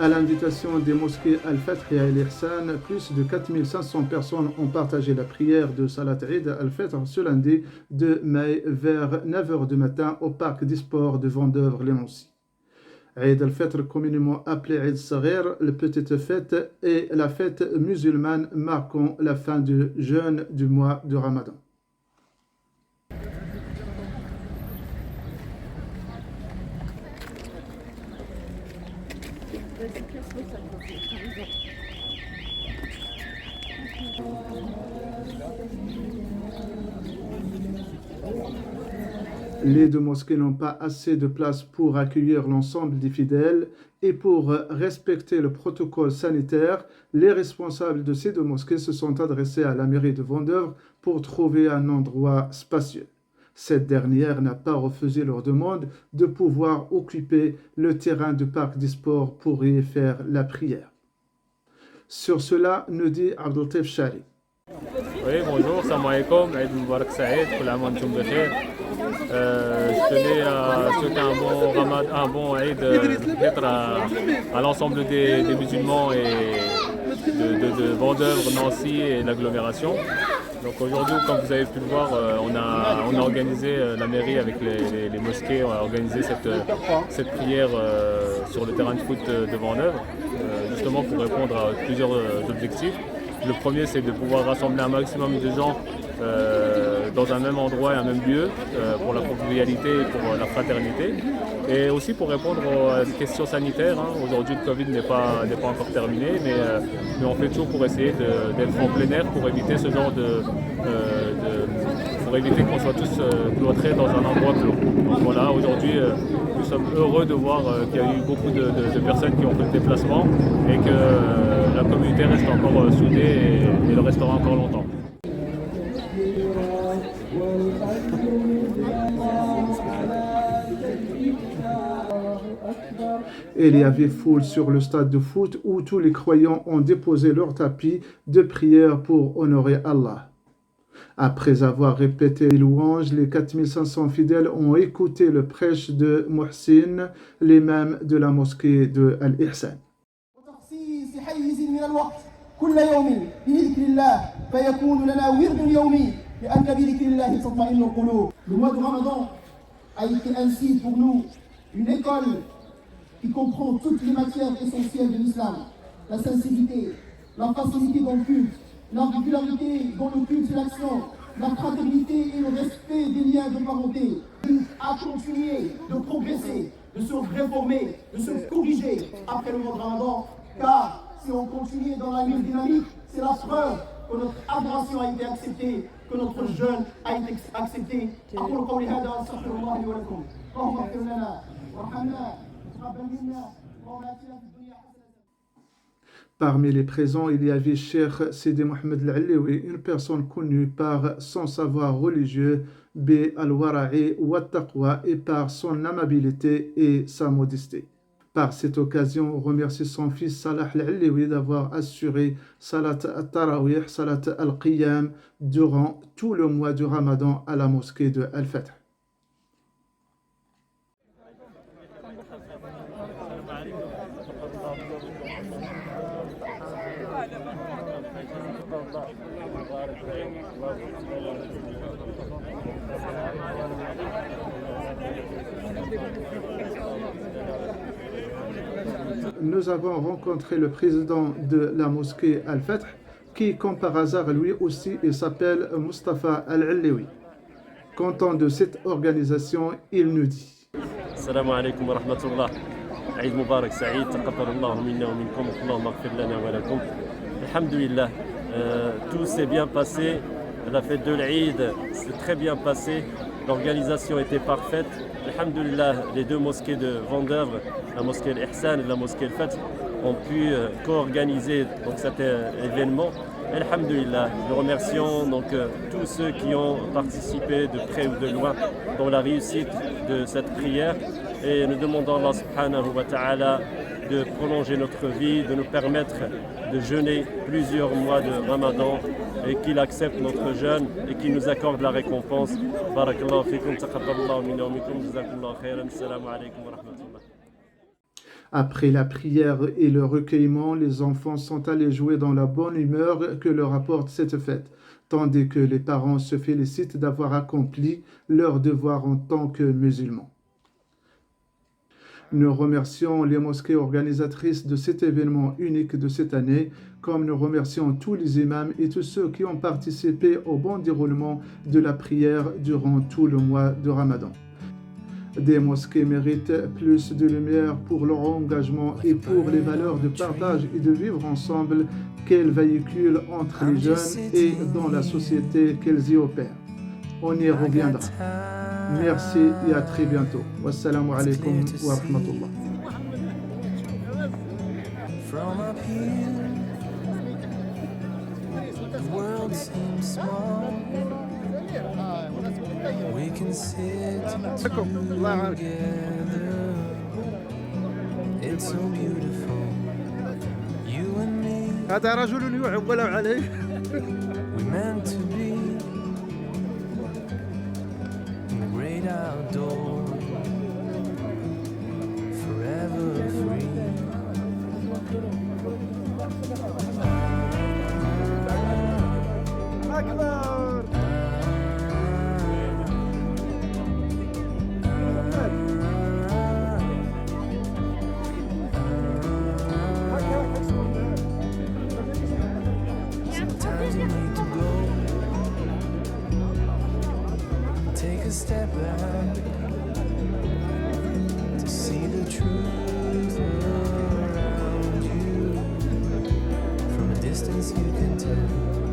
À l'invitation des mosquées Al-Fath et Al-Ihsan, plus de 4500 personnes ont partagé la prière de Salat Eid Al-Fitr ce lundi 2 mai vers 9h du matin au parc des sports de Vendeuvre-les-Moncy. Eid al-Fitr, communément appelé Eid Saghir, la petite fête, est la fête musulmane marquant la fin du jeûne du mois de Ramadan. Les deux mosquées n'ont pas assez de place pour accueillir l'ensemble des fidèles et pour respecter le protocole sanitaire, les responsables de ces deux mosquées se sont adressés à la mairie de Vendeuvre pour trouver un endroit spacieux. Cette dernière n'a pas refusé leur demande de pouvoir occuper le terrain du parc des sports pour y faire la prière. Sur cela, nous dit Abdeltif Chari. Oui, bonjour, salam alaikum, Eid Mubarak Saïd, Kul Aam wa Antum Bikhair. Je tenais à souhaiter un bon Eid Fitr à l'ensemble des musulmans et de Vendeuvre, Nancy et l'agglomération. Donc aujourd'hui, comme vous avez pu le voir, on a organisé, la mairie avec les mosquées, on a organisé cette prière sur le terrain de foot de Vendeuvre, justement pour répondre à plusieurs objectifs. Le premier, c'est de pouvoir rassembler un maximum de gens dans un même endroit et un même lieu pour la convivialité et pour la fraternité. Et aussi pour répondre aux questions sanitaires. Aujourd'hui, le Covid n'est pas encore terminé, mais on fait tout pour essayer d'être en plein air pour éviter ce genre pour éviter qu'on soit tous cloîtrés dans un endroit clos. Donc voilà, aujourd'hui, nous sommes heureux de voir qu'il y a eu beaucoup de personnes qui ont fait le déplacement et que la communauté reste encore soudée et le restera encore longtemps. Il y avait foule sur le stade de foot où tous les croyants ont déposé leur tapis de prière pour honorer Allah. Après avoir répété les louanges, les 4500 fidèles ont écouté le prêche de Muhsin, l'imam de la mosquée de Al-Ihsan. Le mois de Ramadan a été ainsi pour nous une école qui comprend toutes les matières essentielles de l'islam, la sincérité, la facilité dans le culte, la régularité dans le culte et l'action, la fraternité et le respect des liens de parenté, à continuer de progresser, de se réformer, de se corriger après le mois de Ramadan, car si on continue dans la même dynamique, c'est la preuve que notre adoration a été acceptée, que notre jeûne a été accepté. Parmi les présents, il y avait Cheikh Sidi Mohamed Al-Aliwi, une personne connue par son savoir religieux, bi al-wara'i wa taqwa, et par son amabilité et sa modestie. Par cette occasion, on remercie son fils Salah Al-Aliwi d'avoir assuré Salat al-Tarawih, Salat al-Qiyam durant tout le mois du Ramadan à la mosquée de Al-Fath. Nous avons rencontré le président de la mosquée Al-Fath, qui, comme par hasard, lui aussi, il s'appelle Mustafa Al-Aliwi. Content de cette organisation, il nous dit. Assalamu alaikum wa rahmatullah. Eid Mubarak Saïd, taqabbalallahu minna wa minkum, Allahumma ighfir lana wa lakum. Alhamdulillah, tout s'est bien passé. La fête de l'Eid s'est très bien passée. L'organisation était parfaite. Alhamdulillah, les deux mosquées de Vendeuvre, la mosquée Al-Ihsan et la mosquée Al-Fath, ont pu co-organiser cet événement. Alhamdulillah, nous remercions tous ceux qui ont participé de près ou de loin dans la réussite de cette prière et nous demandons à Allah subhanahu wa ta'ala de prolonger notre vie, de nous permettre de jeûner plusieurs mois de Ramadan et qu'il accepte notre jeûne et qu'il nous accorde la récompense. Barakallahu fikum, taqabbalallahu minna wa minkum, jazakumullahu khairan, assalamu alaikum wa rahmatullah. Après la prière et le recueillement, les enfants sont allés jouer dans la bonne humeur que leur apporte cette fête, tandis que les parents se félicitent d'avoir accompli leur devoir en tant que musulmans. Nous remercions les mosquées organisatrices de cet événement unique de cette année, comme nous remercions tous les imams et tous ceux qui ont participé au bon déroulement de la prière durant tout le mois de Ramadan. Des mosquées méritent plus de lumière pour leur engagement et pour les valeurs de partage et de vivre ensemble qu'elles véhiculent entre les jeunes et dans la société qu'elles y opèrent. On y reviendra. Merci et à très bientôt. Wassalamu alaikum wa rahmatullah. From up here, the world seems small. We can sit together. It's so beautiful. You and me. هذا رجل يعول عليه. We meant to be in the great outdoors, forever free. أكبر. Sometimes you need to go, take a step back to see the truth around you. From a distance you can tell